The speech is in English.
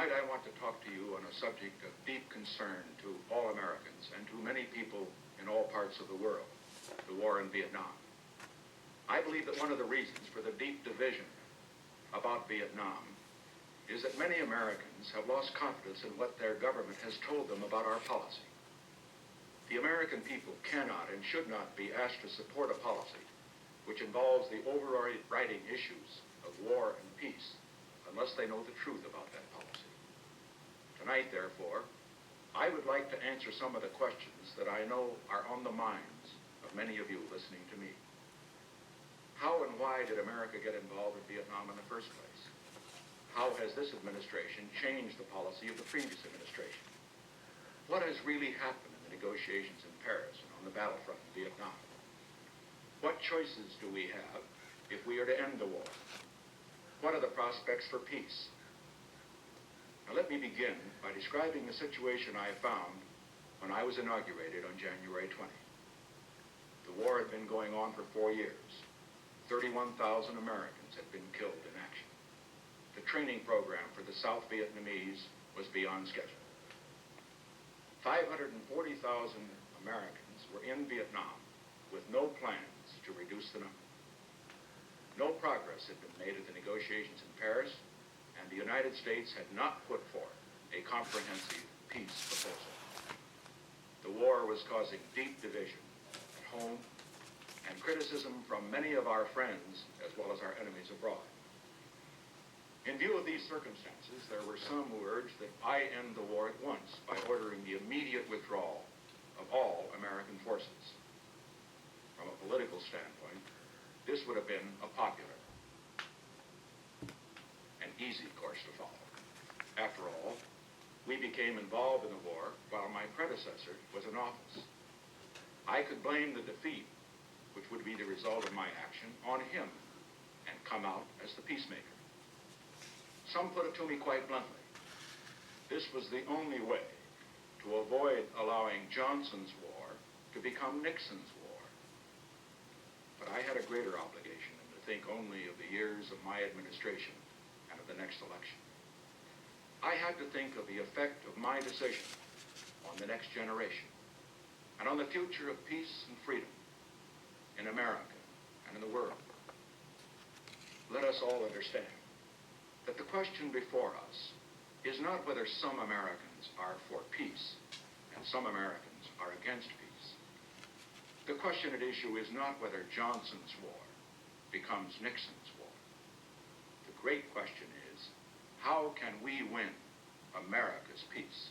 Tonight I want to talk to you on a subject of deep concern to all Americans and to many people in all parts of the world, the war in Vietnam. I believe that one of the reasons for the deep division about Vietnam is that many Americans have lost confidence in what their government has told them about our policy. The American people cannot and should not be asked to support a policy which involves the overriding issues of war and peace unless they know the truth about that policy. Tonight, therefore, I would like to answer some of the questions that I know are on the minds of many of you listening to me. How and why did America get involved in Vietnam in the first place? How has this administration changed the policy of the previous administration? What has really happened in the negotiations in Paris and on the battlefront in Vietnam? What choices do we have if we are to end the war? What are the prospects for peace? Now let me begin by describing the situation I found when I was inaugurated on January 20th. The war had been going on for 4 years. 31,000 Americans had been killed in action. The training program for the South Vietnamese was beyond schedule. 540,000 Americans were in Vietnam with no plans to reduce the number. No progress had been made at the negotiations in Paris, and the United States had not put forth a comprehensive peace proposal. The war was causing deep division at home and criticism from many of our friends as well as our enemies abroad. In view of these circumstances, there were some who urged that I end the war at once by ordering the immediate withdrawal of all American forces. From a political standpoint, this would have been a popular and easy course to follow. After all, we became involved in the war while my predecessor was in office. I could blame the defeat, which would be the result of my action, on him and come out as the peacemaker. Some put it to me quite bluntly. This was the only way to avoid allowing Johnson's war to become Nixon's war. But I had a greater obligation than to think only of the years of my administration and of the next election. I had to think of the effect of my decision on the next generation and on the future of peace and freedom in America and in the world. Let us all understand that the question before us is not whether some Americans are for peace and some Americans are against peace. The question at issue is not whether Johnson's war becomes Nixon's war. The great question is, how can we win America's peace?